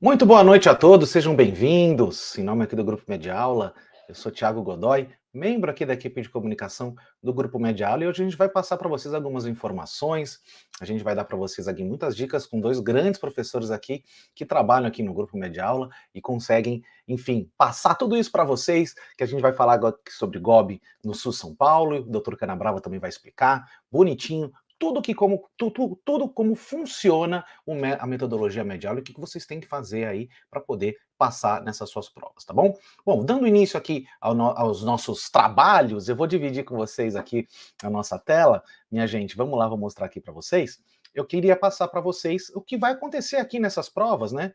Muito boa noite a todos, sejam bem-vindos. Em nome aqui do Grupo Mediaula, eu sou Thiago Godoy, membro aqui da equipe de comunicação do Grupo Mediaula, e hoje a gente vai passar para vocês algumas informações, a gente vai dar para vocês aqui muitas dicas com dois grandes professores aqui que trabalham aqui no Grupo Mediaula e conseguem, enfim, passar tudo isso para vocês, que a gente vai falar agora sobre GOB no Sul São Paulo, e o Dr. Canabrava também vai explicar, bonitinho, tudo como funciona a metodologia Mediaula e o que vocês têm que fazer aí para poder passar nessas suas provas, tá bom? Bom, dando início aqui aos nossos trabalhos, eu vou dividir com vocês aqui a nossa tela. Minha gente, vamos lá, vou mostrar aqui para vocês. Eu queria passar para vocês o que vai acontecer aqui nessas provas, né?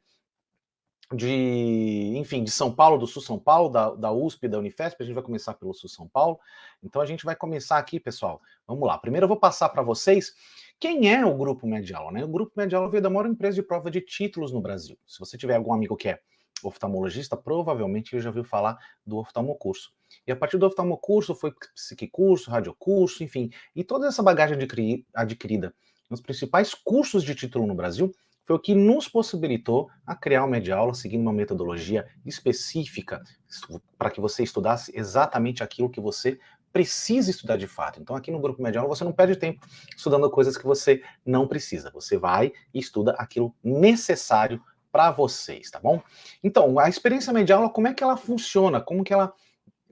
Enfim, de São Paulo, do Sul São Paulo, da USP, da Unifesp, a gente vai começar pelo Sul São Paulo. Então a gente vai começar aqui, pessoal. Vamos lá. Primeiro eu vou passar para vocês quem é o Grupo Mediaula, né? O Grupo Mediaula veio da maior empresa de prova de títulos no Brasil. Se você tiver algum amigo que é oftalmologista, provavelmente ele já ouviu falar do oftalmocurso. E a partir do oftalmocurso foi psiquicurso, radiocurso, enfim, e toda essa bagagem adquirida nos principais cursos de título no Brasil foi o que nos possibilitou a criar o Mediaula seguindo uma metodologia específica para que você estudasse exatamente aquilo que você precisa estudar de fato. Então, aqui no Grupo Mediaula, você não perde tempo estudando coisas que você não precisa. Você vai e estuda aquilo necessário para vocês, tá bom? Então, a experiência Mediaula, como é que ela funciona? Como que ela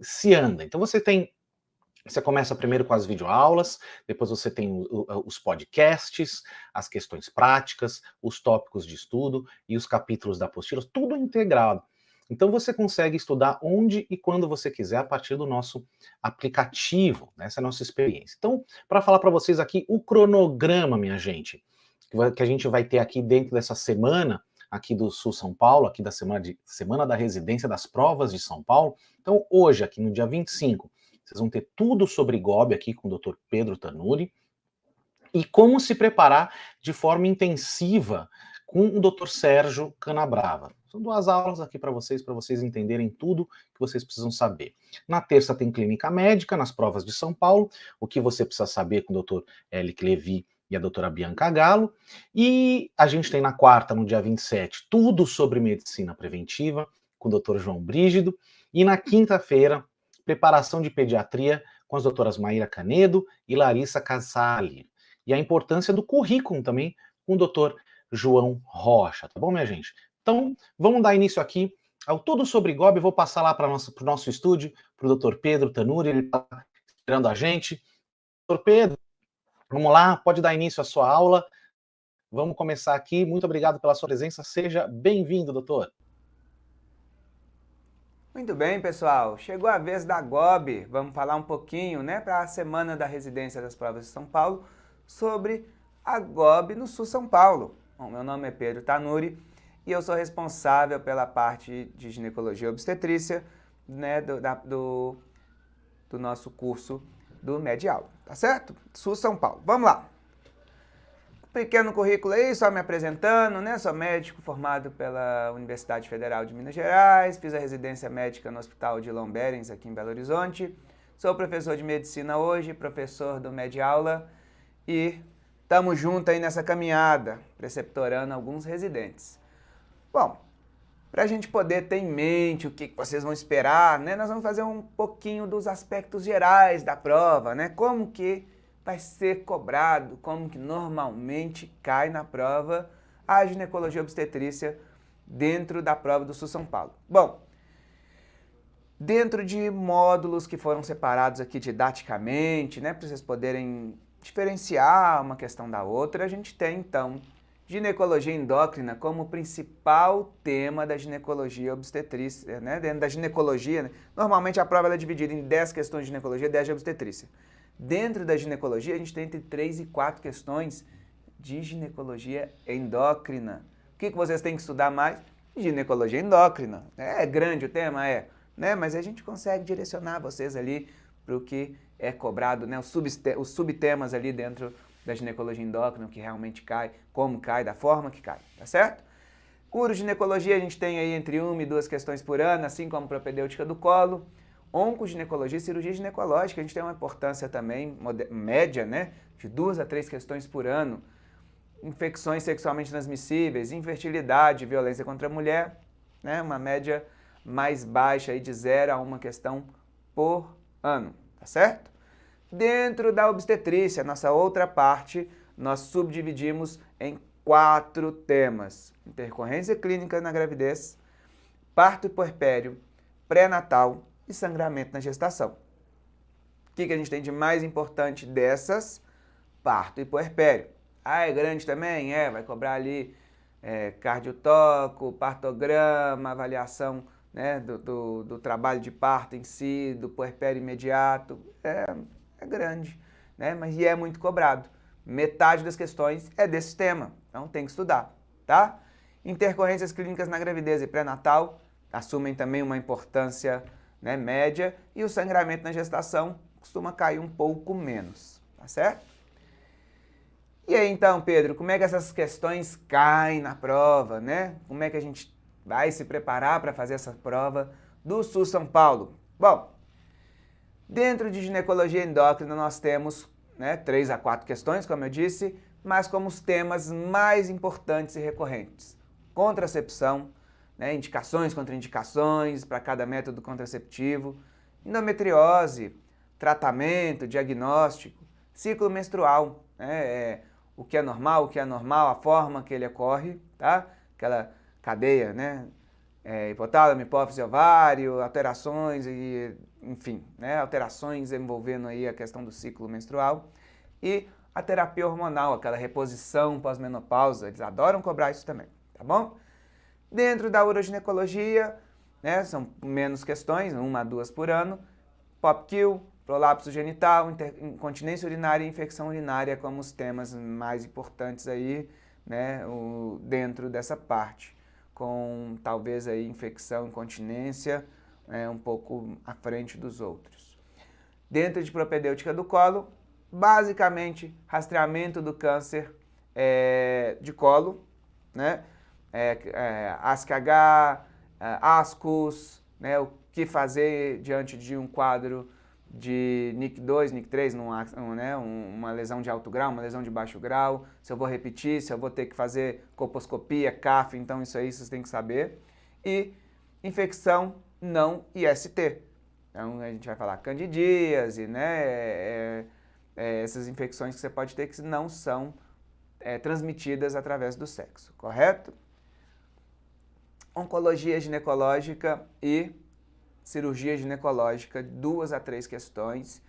se anda? Então, você começa primeiro com as videoaulas, depois você tem os podcasts, as questões práticas, os tópicos de estudo e os capítulos da apostila, tudo integrado. Então você consegue estudar onde e quando você quiser a partir do nosso aplicativo, né? Essa é a nossa experiência. Então, para falar para vocês aqui o cronograma, minha gente, que a gente vai ter aqui dentro dessa semana, aqui do Sul São Paulo, aqui da semana da residência das provas de São Paulo. Então, hoje, aqui no dia 25, vocês vão ter tudo sobre GOB aqui com o Dr. Pedro Tanuri e como se preparar de forma intensiva com o Dr. Sérgio Canabrava. São duas aulas aqui para vocês entenderem tudo que vocês precisam saber. Na terça tem clínica médica, nas provas de São Paulo, o que você precisa saber com o Dr. Elic Levi e a doutora Bianca Galo. E a gente tem na quarta, no dia 27, tudo sobre medicina preventiva, com o Dr. João Brígido. E na quinta-feira, preparação de pediatria com as doutoras Maíra Canedo e Larissa Casali. E a importância do currículo também com o doutor João Rocha, tá bom, minha gente? Então, vamos dar início aqui ao Tudo sobre GOB. Eu vou passar lá para o nosso estúdio, para o doutor Pedro Tanuri, ele está esperando a gente. Doutor Pedro, vamos lá, pode dar início à sua aula. Vamos começar aqui. Muito obrigado pela sua presença. Seja bem-vindo, doutor. Muito bem, pessoal. Chegou a vez da GOB. Vamos falar um pouquinho, né, para a Semana da Residência das Provas de São Paulo, sobre a GOB no Sul São Paulo. Bom, meu nome é Pedro Tanuri e eu sou responsável pela parte de ginecologia e obstetrícia, né, do nosso curso do Mediaula, tá certo? Sul São Paulo. Vamos lá. Pequeno currículo aí, só me apresentando, né? Sou médico formado pela Universidade Federal de Minas Gerais, fiz a residência médica no Hospital de Lomberens, aqui em Belo Horizonte. Sou professor de medicina hoje, professor do Mediaula e estamos juntos aí nessa caminhada, preceptorando alguns residentes. Bom, para a gente poder ter em mente o que vocês vão esperar, né? Nós vamos fazer um pouquinho dos aspectos gerais da prova, né? Como que vai ser cobrado, como que normalmente cai na prova a ginecologia obstetrícia dentro da prova do Sul São Paulo. Bom, dentro de módulos que foram separados aqui didaticamente, né, para vocês poderem diferenciar uma questão da outra, a gente tem então ginecologia endócrina como principal tema da ginecologia obstetrícia, né, dentro da ginecologia, né, normalmente a prova é dividida em 10 questões de ginecologia e 10 de obstetrícia. Dentro da ginecologia, a gente tem entre 3 e 4 questões de ginecologia endócrina. O que vocês têm que estudar mais? Ginecologia endócrina. É grande o tema, né? Mas a gente consegue direcionar vocês ali para o que é cobrado, né? Os subtemas ali dentro da ginecologia endócrina, o que realmente cai, como cai, da forma que cai, tá certo? Uroginecologia, a gente tem aí entre 1 e 2 questões por ano, assim como propedêutica do colo. Oncoginecologia e cirurgia ginecológica, a gente tem uma importância também média, né, de 2 a 3 questões por ano. infecções sexualmente transmissíveis, infertilidade, violência contra a mulher, né? Uma média mais baixa aí de 0 a 1 questão por ano, tá certo? Dentro da obstetrícia, nossa outra parte, nós subdividimos em 4 temas: intercorrência clínica na gravidez, parto e puerpério, pré-natal e sangramento na gestação. O que a gente tem de mais importante dessas? Parto e puerpério. Ah, é grande também? Vai cobrar ali cardiotoco, partograma, avaliação, né, do trabalho de parto em si, do puerpério imediato. É grande, né, mas é muito cobrado. Metade das questões é desse tema, então tem que estudar, tá? Intercorrências clínicas na gravidez e pré-natal assumem também uma importância, né, média, e o sangramento na gestação costuma cair um pouco menos, tá certo? E aí então, Pedro, como é que essas questões caem na prova, né? Como é que a gente vai se preparar para fazer essa prova do SUS São Paulo? Bom, dentro de ginecologia endócrina nós temos, né, 3 a 4 questões, como eu disse, mas como os temas mais importantes e recorrentes: contracepção, né, indicações, contraindicações para cada método contraceptivo, endometriose, tratamento, diagnóstico, ciclo menstrual, né, o que é normal, a forma que ele ocorre, tá? Aquela cadeia, né? Hipotálamo, hipófise, ovário, alterações e, enfim, né? Alterações envolvendo aí a questão do ciclo menstrual, e a terapia hormonal, aquela reposição pós-menopausa. Eles adoram cobrar isso também, tá bom? Dentro da uroginecologia, né, são menos questões, 1 a 2 por ano: POPQ, prolapso genital, incontinência urinária e infecção urinária como os temas mais importantes aí, né, dentro dessa parte, com talvez aí infecção, incontinência, um pouco à frente dos outros. Dentro de propedêutica do colo, basicamente rastreamento do câncer de colo, né, ASCH, ASCUS, né, o que fazer diante de um quadro de NIC2, NIC3, né, uma lesão de alto grau, uma lesão de baixo grau, se eu vou repetir, se eu vou ter que fazer colposcopia, CAF, então isso aí vocês têm que saber. E infecção não IST. Então a gente vai falar candidíase, né, essas infecções que você pode ter que não são transmitidas através do sexo, correto? Oncologia ginecológica e cirurgia ginecológica, 2 a 3 questões.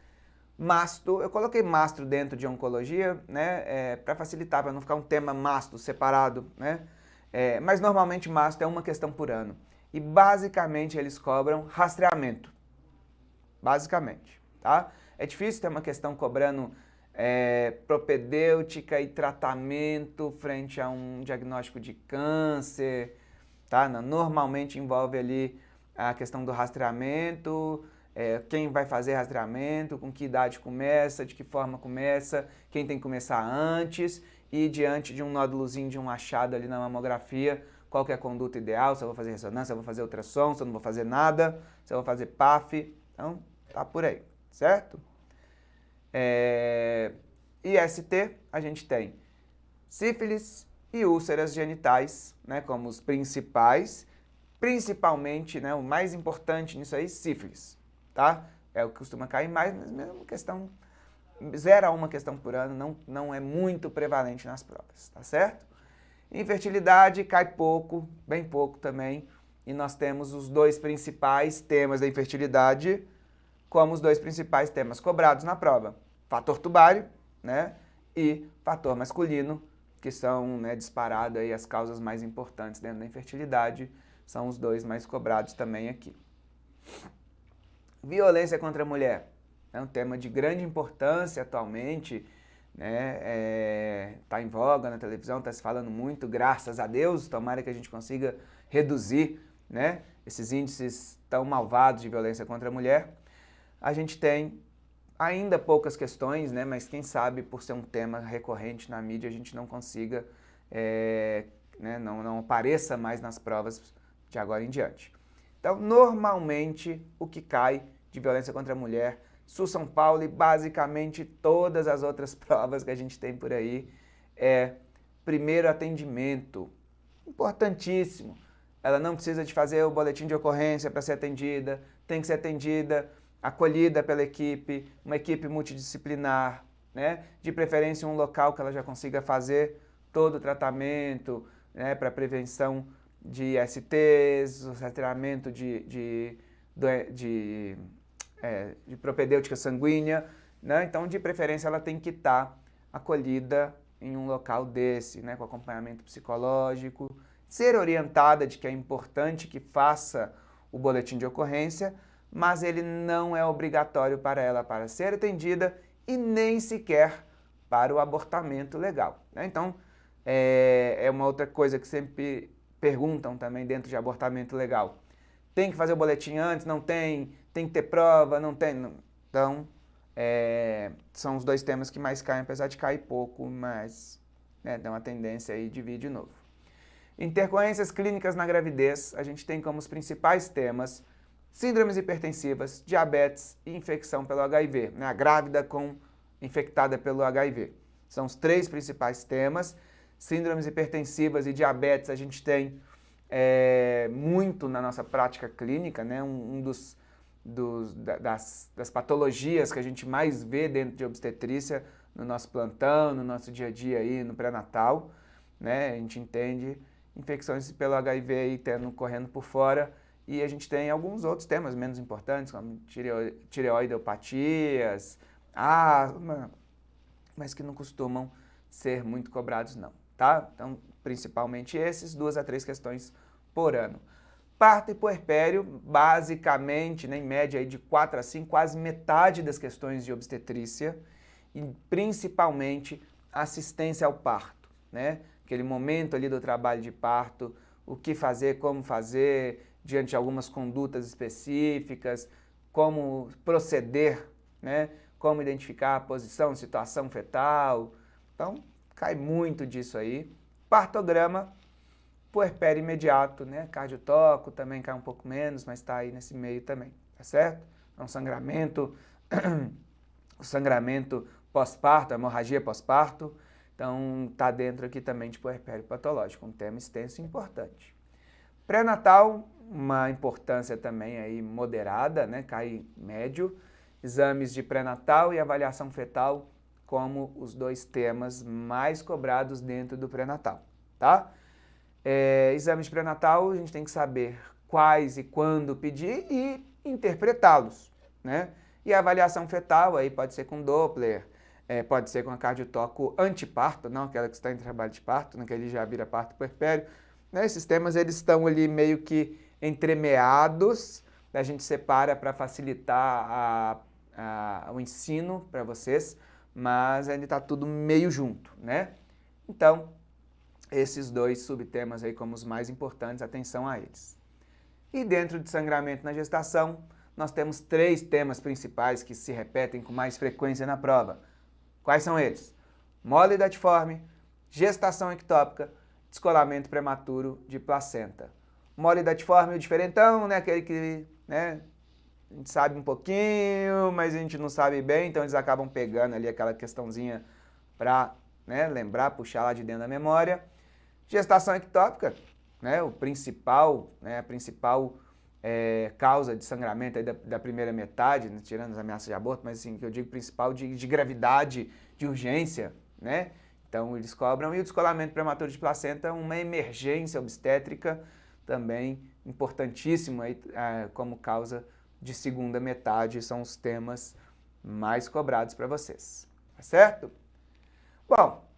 Mastro, eu coloquei mastro dentro de oncologia, né, para facilitar, para não ficar um tema mastro separado, né, mas normalmente mastro é 1 questão por ano. E basicamente eles cobram rastreamento, basicamente, tá? É difícil ter uma questão cobrando propedêutica e tratamento frente a um diagnóstico de câncer, tá? Normalmente envolve ali a questão do rastreamento, quem vai fazer rastreamento, com que idade começa, de que forma começa, quem tem que começar antes, e diante de um nódulozinho, de um achado ali na mamografia, qual que é a conduta ideal, se eu vou fazer ressonância, se eu vou fazer ultrassom, se eu não vou fazer nada, se eu vou fazer PAF, então tá por aí, certo? IST, a gente tem sífilis e úlceras genitais, né, como os principais. Principalmente, né, o mais importante nisso aí, sífilis, tá? É o que costuma cair mais, mas mesmo questão, 0 a 1 questão por ano, não é muito prevalente nas provas, tá certo? Infertilidade cai pouco, bem pouco também, e nós temos os 2 principais temas da infertilidade como os 2 principais temas cobrados na prova: fator tubário, né, e fator masculino, que são, né, disparado aí as causas mais importantes dentro da infertilidade. São os 2 mais cobrados também aqui. Violência contra a mulher é um tema de grande importância atualmente, né? Tá em voga na televisão, está se falando muito, graças a Deus. Tomara que a gente consiga reduzir, né, esses índices tão malvados de violência contra a mulher. A gente tem ainda poucas questões, né, mas quem sabe por ser um tema recorrente na mídia a gente não consiga, né, não apareça mais nas provas de agora em diante. Então, normalmente, o que cai de violência contra a mulher, SUS São Paulo e basicamente todas as outras provas que a gente tem por aí, primeiro atendimento. Importantíssimo. Ela não precisa de fazer o boletim de ocorrência para ser atendida, tem que ser atendida, acolhida pela equipe, uma equipe multidisciplinar, né? De preferência um local que ela já consiga fazer todo o tratamento, né? Para prevenção de STs, o rastreamento de propedêutica sanguínea, né? Então, de preferência, ela tem que estar acolhida em um local desse, né? Com acompanhamento psicológico, ser orientada de que é importante que faça o boletim de ocorrência, mas ele não é obrigatório para ela para ser atendida e nem sequer para o abortamento legal, né? Então, é uma outra coisa que sempre perguntam também dentro de abortamento legal. Tem que fazer o boletim antes? Não tem? Tem que ter prova? Não tem? Então, são os dois temas que mais caem, apesar de cair pouco, mas né, dá uma tendência aí, divide de novo. Intercorrências clínicas na gravidez, a gente tem como os principais temas síndromes hipertensivas, diabetes e infecção pelo HIV, né? A grávida infectada pelo HIV. São os três principais temas. Síndromes hipertensivas e diabetes a gente tem muito na nossa prática clínica, né? Das patologias que a gente mais vê dentro de obstetrícia, no nosso plantão, no nosso dia a dia aí, no pré-natal, né? A gente entende infecções pelo HIV aí correndo por fora, e a gente tem alguns outros temas menos importantes, como tireoidopatias, asma, mas que não costumam ser muito cobrados não, tá? Então, principalmente esses, 2 a 3 questões por ano. Parto e puerpério, basicamente, né, em média aí de 4 a 5, quase metade das questões de obstetrícia, e principalmente assistência ao parto, né? Aquele momento ali do trabalho de parto, o que fazer, como fazer, diante de algumas condutas específicas, como proceder, né? Como identificar a posição, situação fetal. Então, cai muito disso aí. Partograma, puerpério imediato, né? Cardiotoco também cai um pouco menos, mas está aí nesse meio também, tá certo? Então, sangramento, o sangramento pós-parto, a hemorragia pós-parto. Então, está dentro aqui também de puerpério patológico, um tema extenso e importante. Pré-natal, uma importância também aí moderada, né? Cai médio. Exames de pré-natal e avaliação fetal como os 2 temas mais cobrados dentro do pré-natal, tá? Exames de pré-natal, a gente tem que saber quais e quando pedir e interpretá-los, né? E a avaliação fetal aí pode ser com Doppler, pode ser com a cardiotoco antiparto, não aquela que está em trabalho de parto, né, que ele já vira parto puerpério. Né, esses temas eles estão ali meio que entremeados, a gente separa para facilitar o ensino para vocês, mas ainda está tudo meio junto, né? Então, esses 2 subtemas aí como os mais importantes, atenção a eles. E dentro de sangramento na gestação, nós temos 3 temas principais que se repetem com mais frequência na prova. Quais são eles? Mole datiforme, gestação ectópica, descolamento prematuro de placenta. Mole datiforme, o diferentão, né? Aquele que, né, a gente sabe um pouquinho, mas a gente não sabe bem, então eles acabam pegando ali aquela questãozinha para, né, lembrar, puxar lá de dentro da memória. Gestação ectópica, né, a principal causa de sangramento aí da primeira metade, né, tirando as ameaças de aborto, mas assim, que eu digo principal de gravidade, de urgência, né? Então eles cobram. E o descolamento prematuro de placenta, uma emergência obstétrica também importantíssimo aí, como causa de segunda metade, são os temas mais cobrados para vocês, tá certo? Bom,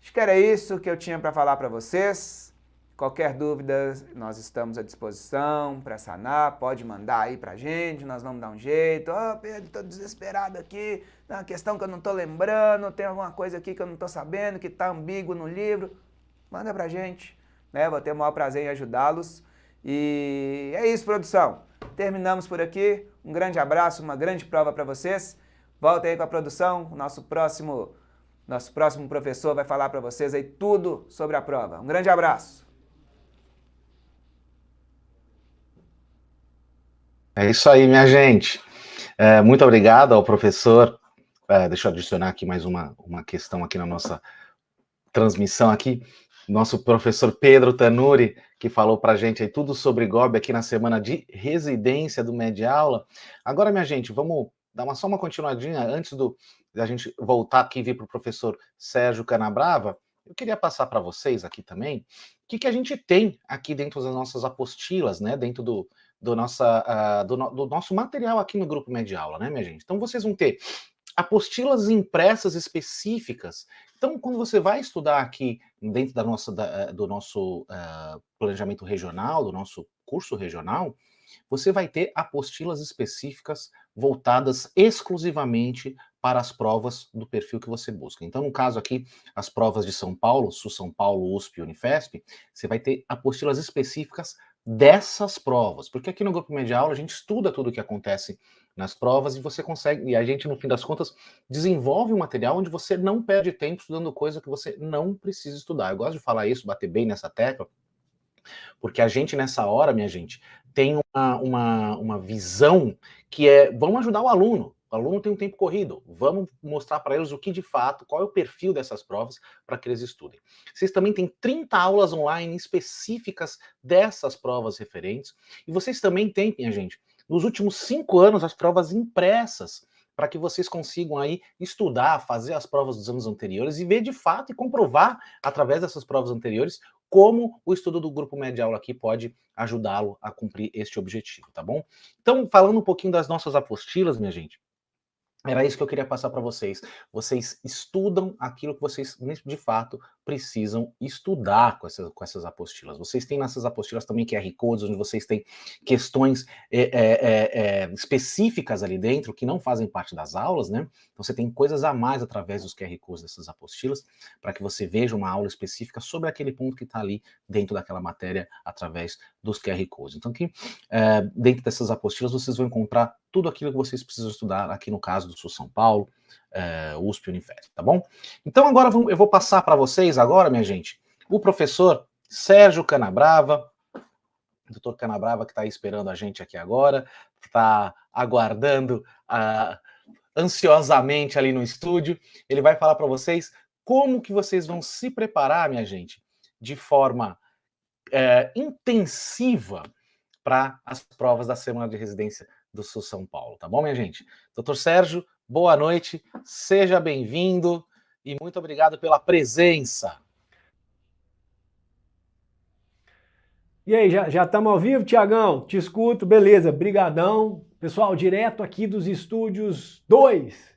acho que era isso que eu tinha para falar para vocês. Qualquer dúvida, nós estamos à disposição para sanar, pode mandar aí pra gente, nós vamos dar um jeito. Pedro, estou desesperado aqui, tem uma questão que eu não estou lembrando, tem alguma coisa aqui que eu não estou sabendo, que está ambíguo no livro. Manda pra gente, né? Vou ter o maior prazer em ajudá-los. E é isso, produção. Terminamos por aqui. Um grande abraço, uma grande prova para vocês. Voltem aí com a produção, o nosso próximo professor vai falar para vocês aí tudo sobre a prova. Um grande abraço. É isso aí, minha gente. Muito obrigado ao professor. Deixa eu adicionar aqui mais uma questão aqui na nossa transmissão aqui, nosso professor Pedro Tanuri, que falou para a gente aí tudo sobre GOB aqui na semana de residência do Mediaula. Agora, minha gente, vamos dar só uma continuadinha antes da gente voltar aqui e vir para o professor Sérgio Canabrava. Eu queria passar para vocês aqui também o que a gente tem aqui dentro das nossas apostilas, né? Dentro do nosso material aqui no Grupo Mediaula, né, minha gente? Então, vocês vão ter apostilas impressas específicas. Então, quando você vai estudar aqui dentro do nosso planejamento regional, do nosso curso regional, você vai ter apostilas específicas voltadas exclusivamente para as provas do perfil que você busca. Então, no caso aqui, as provas de São Paulo, Sul São Paulo, USP e Unifesp, você vai ter apostilas específicas dessas provas, porque aqui no Grupo Mediaula a gente estuda tudo o que acontece nas provas e você consegue, e a gente, no fim das contas, desenvolve um material onde você não perde tempo estudando coisa que você não precisa estudar. Eu gosto de falar isso, bater bem nessa tecla, porque a gente, nessa hora, minha gente, tem uma visão que é, vamos ajudar o aluno. O aluno tem um tempo corrido, vamos mostrar para eles o que de fato, qual é o perfil dessas provas para que eles estudem. Vocês também têm 30 aulas online específicas dessas provas referentes, e vocês também têm, minha gente, nos últimos 5 anos, as provas impressas, para que vocês consigam aí estudar, fazer as provas dos anos anteriores e ver de fato e comprovar, através dessas provas anteriores, como o estudo do Grupo Mediaula aqui pode ajudá-lo a cumprir este objetivo, tá bom? Então, falando um pouquinho das nossas apostilas, minha gente, era isso que eu queria passar para vocês. Vocês estudam aquilo que vocês, de fato, precisam estudar com essas apostilas. Vocês têm nessas apostilas também QR Codes, onde vocês têm questões específicas ali dentro, que não fazem parte das aulas, né? Então você tem coisas a mais através dos QR Codes dessas apostilas, para que você veja uma aula específica sobre aquele ponto que está ali dentro daquela matéria, através dos QR Codes. Então aqui, dentro dessas apostilas, vocês vão encontrar tudo aquilo que vocês precisam estudar, aqui no caso do Sul São Paulo, USP e Unifesp, tá bom? Então agora eu vou passar para vocês agora, minha gente, o professor Sérgio Canabrava, doutor Canabrava, que está aí esperando a gente aqui agora, está aguardando ansiosamente ali no estúdio. Ele vai falar para vocês como que vocês vão se preparar, minha gente, de forma intensiva para as provas da semana de residência do Sul São Paulo, tá bom, minha gente? Doutor Sérgio, boa noite, seja bem-vindo e muito obrigado pela presença. E aí, já estamos ao vivo, Tiagão? Te escuto, beleza, brigadão. Pessoal, direto aqui dos estúdios 2,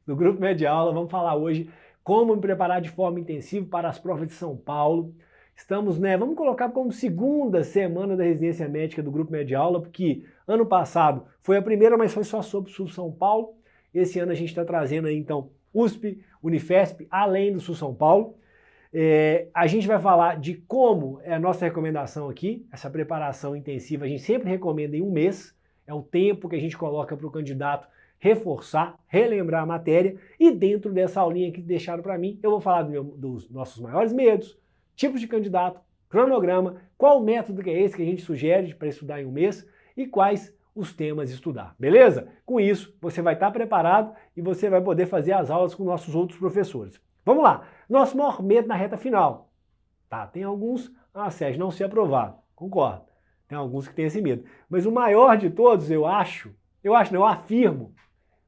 do Grupo Mediaula, vamos falar hoje como me preparar de forma intensiva para as provas de São Paulo. Estamos, vamos colocar como segunda semana da residência médica do Grupo Mediaula, porque ano passado foi a primeira, mas foi só sobre o Sul São Paulo. Esse ano a gente está trazendo aí, então, USP, Unifesp, além do Sul São Paulo. A gente vai falar de como é a nossa recomendação aqui, essa preparação intensiva, a gente sempre recomenda em um mês, é o tempo que a gente coloca para o candidato reforçar, relembrar a matéria, e dentro dessa aulinha que deixaram para mim, eu vou falar dos nossos maiores medos, tipos de candidato, cronograma, qual o método que é esse que a gente sugere para estudar em um mês e quais os temas a estudar, beleza? Com isso, você vai estar preparado e você vai poder fazer as aulas com nossos outros professores. Vamos lá, nosso maior medo na reta final. Tá, tem alguns, Sérgio, não ser aprovado, concordo. Tem alguns que têm esse medo. Mas o maior de todos, eu afirmo,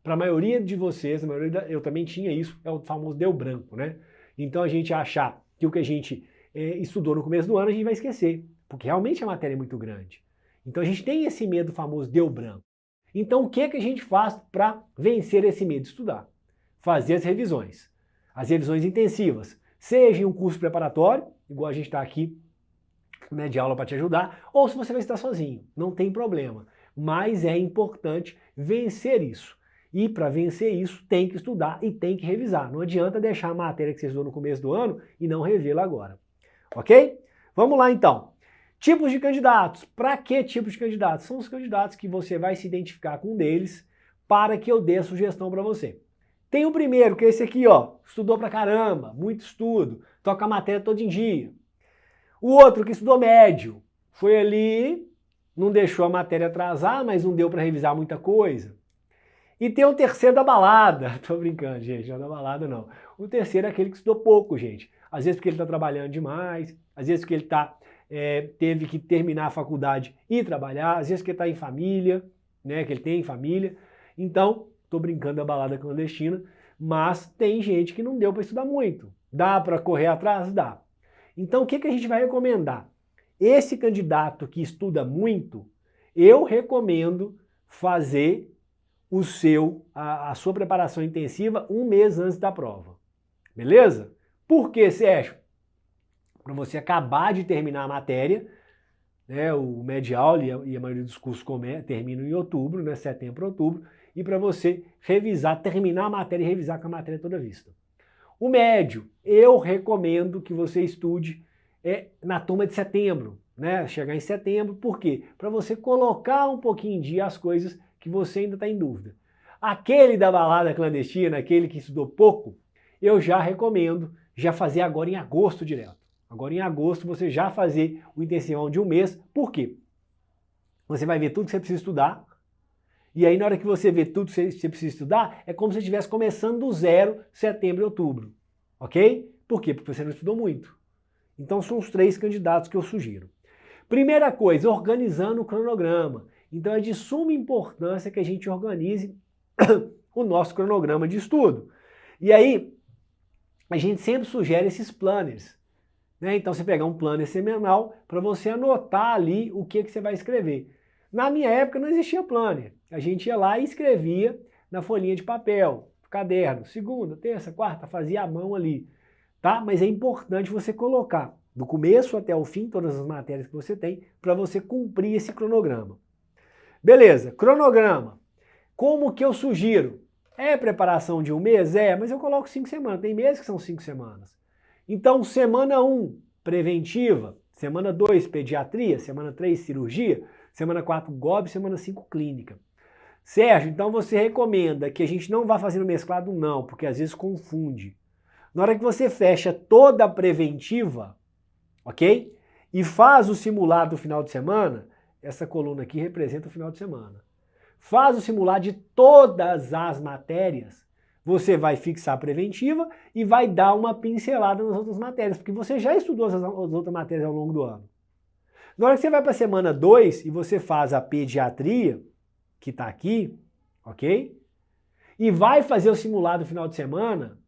para a maioria de vocês, eu também tinha isso, é o famoso deu branco, né? Então a gente achar que o que a gente estudou no começo do ano a gente vai esquecer, porque realmente a matéria é muito grande. Então a gente tem esse medo famoso deu branco. Então o que a gente faz para vencer esse medo? Estudar. Fazer as revisões intensivas, seja em um curso preparatório, igual a gente está aqui, de aula para te ajudar, ou se você vai estar sozinho, não tem problema. Mas é importante vencer isso. E para vencer isso, tem que estudar e tem que revisar. Não adianta deixar a matéria que você estudou no começo do ano e não revê-la agora. Ok? Vamos lá então. Tipos de candidatos. Para que tipos de candidatos? São os candidatos que você vai se identificar com um deles para que eu dê a sugestão para você. Tem o primeiro, que é esse aqui, ó. Estudou pra caramba, muito estudo, toca a matéria todo em dia. O outro que estudou médio, foi ali, não deixou a matéria atrasar, mas não deu para revisar muita coisa. E tem o terceiro da balada. Tô brincando, gente, não é da balada não. O terceiro é aquele que estudou pouco, gente. às vezes porque ele está trabalhando demais, às vezes porque ele teve que terminar a faculdade e trabalhar, às vezes porque está em família, né, que ele tem família. Então, estou brincando da balada clandestina, mas tem gente que não deu para estudar muito. Dá para correr atrás? Dá. Então, o que a gente vai recomendar? Esse candidato que estuda muito, eu recomendo fazer a sua preparação intensiva 1 mês antes da prova. Beleza? Por quê, Sérgio? Para você acabar de terminar a matéria, né, o média-aula e a maioria dos cursos terminam em outubro, né, setembro, outubro, e para você revisar, terminar a matéria e revisar com a matéria toda vista. O médio, eu recomendo que você estude na turma de setembro, né, chegar em setembro. Por quê? Para você colocar um pouquinho em dia as coisas que você ainda está em dúvida. Aquele da balada clandestina, aquele que estudou pouco, eu já recomendo já fazer agora em agosto direto. Agora em agosto você já fazer o intensivão de 1 mês. Por quê? Você vai ver tudo que você precisa estudar. E aí na hora que você vê tudo que você precisa estudar, é como se você estivesse começando do zero, setembro e outubro. Ok? Por quê? Porque você não estudou muito. Então são os 3 candidatos que eu sugiro. Primeira coisa, organizando o cronograma. Então é de suma importância que a gente organize o nosso cronograma de estudo. E aí, a gente sempre sugere esses planners, né? Então você pegar um planner semanal para você anotar ali o que você vai escrever. Na minha época não existia planner. A gente ia lá e escrevia na folhinha de papel, caderno, segunda, terça, quarta, fazia à mão ali, tá? Mas é importante você colocar do começo até o fim todas as matérias que você tem para você cumprir esse cronograma. Beleza, cronograma. Como que eu sugiro? É preparação de 1 mês? Mas eu coloco 5 semanas. Tem meses que são 5 semanas. Então, semana 1, preventiva. Semana 2, pediatria. Semana 3, cirurgia. Semana 4, GOB. Semana 5, clínica. Sérgio, então você recomenda que a gente não vá fazendo mesclado? Não, porque às vezes confunde. Na hora que você fecha toda a preventiva, ok? E faz o simulado do final de semana, essa coluna aqui representa o final de semana. Faz o simulado de todas as matérias, você vai fixar a preventiva e vai dar uma pincelada nas outras matérias, porque você já estudou as outras matérias ao longo do ano. Na hora que você vai para a semana 2 e você faz a pediatria, que está aqui, ok? E vai fazer o simulado no final de semana,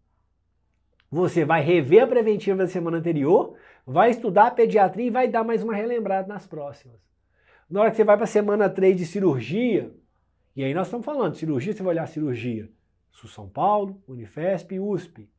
você vai rever a preventiva da semana anterior, vai estudar a pediatria e vai dar mais uma relembrada nas próximas. Na hora que você vai para a semana 3 de cirurgia, e aí nós estamos falando de cirurgia, você vai olhar cirurgia, SUS São Paulo, Unifesp e USP,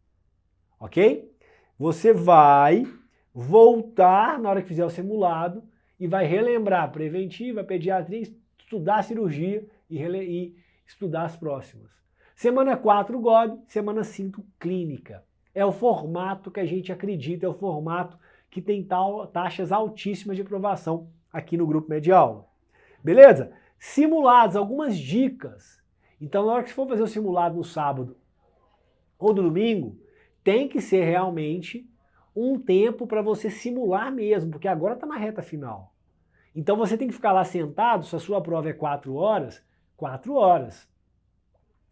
ok? Você vai voltar na hora que fizer o simulado e vai relembrar a preventiva, a pediatria, estudar a cirurgia e estudar as próximas. Semana 4, GOB, semana 5, clínica. É o formato que a gente acredita, é o formato que tem taxas altíssimas de aprovação aqui no grupo Mediaula. Beleza? Simulados, algumas dicas. Então, na hora que você for fazer o simulado no sábado ou no domingo, tem que ser realmente um tempo para você simular mesmo, porque agora está na reta final. Então, você tem que ficar lá sentado, se a sua prova é 4 horas, 4 horas.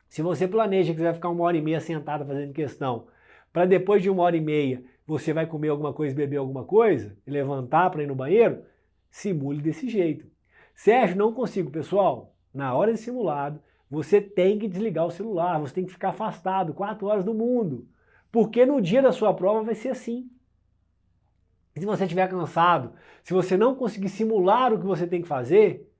Se você planeja que você vai ficar 1h30 sentado fazendo questão, para depois de 1h30 você vai comer alguma coisa, beber alguma coisa, e levantar para ir no banheiro, simule desse jeito. Sérgio, não consigo. Pessoal, na hora de simulado, você tem que desligar o celular, você tem que ficar afastado 4 horas do mundo, porque no dia da sua prova vai ser assim. Se você estiver cansado, se você não conseguir simular o que você tem que fazer,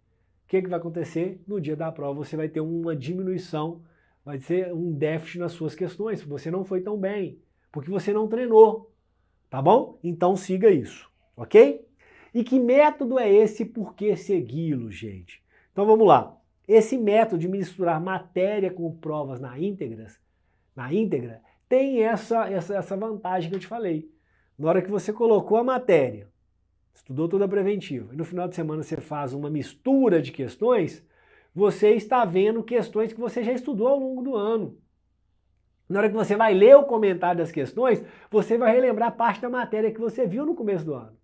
o que vai acontecer? No dia da prova você vai ter uma diminuição, vai ser um déficit nas suas questões, você não foi tão bem, porque você não treinou, tá bom? Então siga isso, ok? E que método é esse e por que segui-lo, gente? Então vamos lá. Esse método de misturar matéria com provas na íntegra tem essa vantagem que eu te falei. Na hora que você colocou a matéria, estudou toda a preventiva, e no final de semana você faz uma mistura de questões, você está vendo questões que você já estudou ao longo do ano. Na hora que você vai ler o comentário das questões, você vai relembrar parte da matéria que você viu no começo do ano.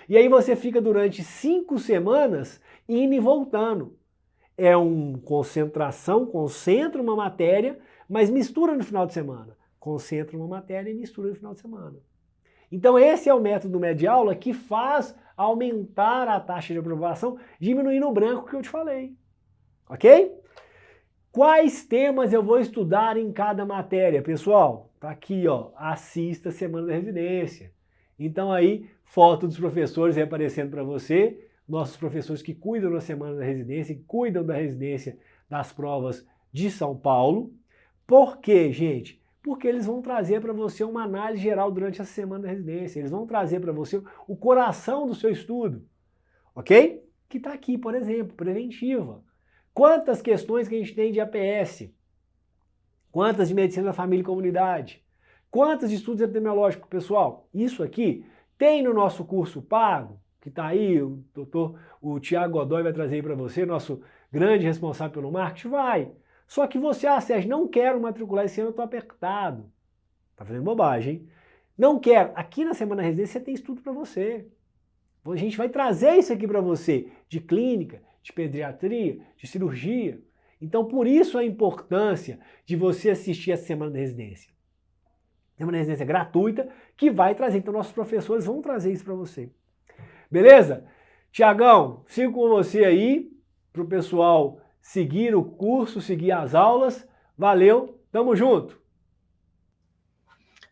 E aí você fica durante 5 semanas indo e voltando. É uma concentração, concentra uma matéria, mas mistura no final de semana. Concentra uma matéria e mistura no final de semana. Então esse é o método Mediaula que faz aumentar a taxa de aprovação, diminuindo o branco que eu te falei. Ok? Quais temas eu vou estudar em cada matéria? Pessoal, tá aqui, ó, assista a Semana da Residência. Então aí, foto dos professores aparecendo para você, nossos professores que cuidam da Semana da Residência, que cuidam da residência das provas de São Paulo. Por quê, gente? Porque eles vão trazer para você uma análise geral durante a Semana da Residência. Eles vão trazer para você o coração do seu estudo, ok? Que está aqui, por exemplo, preventiva. Quantas questões que a gente tem de APS? Quantas de medicina da família e comunidade? Quantas de estudos epidemiológicos? Pessoal, isso aqui tem no nosso curso pago, que está aí, o Tiago Godoy vai trazer aí para você, nosso grande responsável pelo marketing, vai. Só que você, Sérgio, não quero matricular esse ano, eu estou apertado. Tá fazendo bobagem, hein? Não quero. Aqui na Semana da Residência você tem estudo para você. A gente vai trazer isso aqui para você, de clínica, de pediatria, de cirurgia. Então, por isso a importância de você assistir essa Semana da Residência. Semana da Residência gratuita, que vai trazer. Então, nossos professores vão trazer isso para você. Beleza? Tiagão, sigo com você aí, para o pessoal seguir o curso, seguir as aulas. Valeu, tamo junto!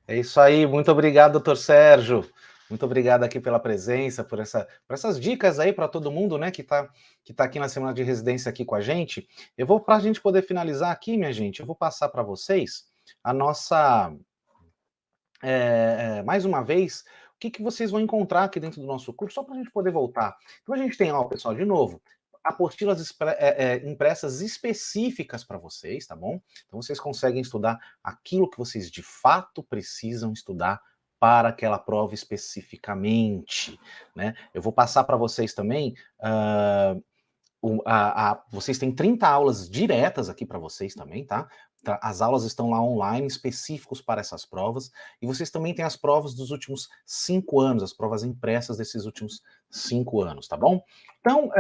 É isso aí, muito obrigado, doutor Sérgio. Muito obrigado aqui pela presença, por essas dicas aí para todo mundo, né, que tá aqui na Semana de Residência aqui com a gente. Para a gente poder finalizar aqui, minha gente, eu vou passar para vocês a nossa, mais uma vez, o que vocês vão encontrar aqui dentro do nosso curso, só para a gente poder voltar. Então a gente tem, ó, pessoal, de novo, apostilas impressas específicas para vocês, tá bom? Então vocês conseguem estudar aquilo que vocês de fato precisam estudar para aquela prova especificamente, né? Eu vou passar para vocês também, vocês têm 30 aulas diretas aqui para vocês também, tá? As aulas estão lá online, específicos para essas provas, e vocês também têm as provas dos últimos 5 anos, as provas impressas desses últimos 5 anos, tá bom? Então,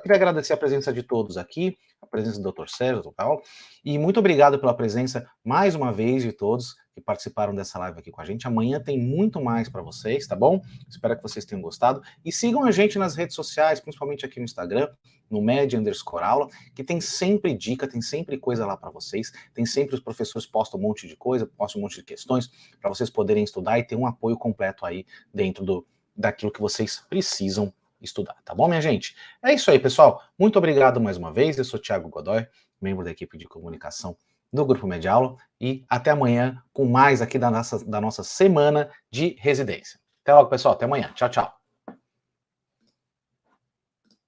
queria agradecer a presença de todos aqui, a presença do Dr. Sérgio, do Paulo, e muito obrigado pela presença, mais uma vez, de todos que participaram dessa live aqui com a gente. Amanhã tem muito mais para vocês, tá bom? Espero que vocês tenham gostado, e sigam a gente nas redes sociais, principalmente aqui no Instagram, no Med_Aula, que tem sempre dica, tem sempre coisa lá para vocês, tem sempre os professores postam um monte de coisa, postam um monte de questões para vocês poderem estudar e ter um apoio completo aí dentro daquilo que vocês precisam estudar, tá bom, minha gente? É isso aí, pessoal. Muito obrigado mais uma vez. Eu sou Tiago Godoy, membro da equipe de comunicação do Grupo Mediaula, e até amanhã com mais aqui da nossa semana de residência. Até logo, pessoal. Até amanhã. Tchau, tchau.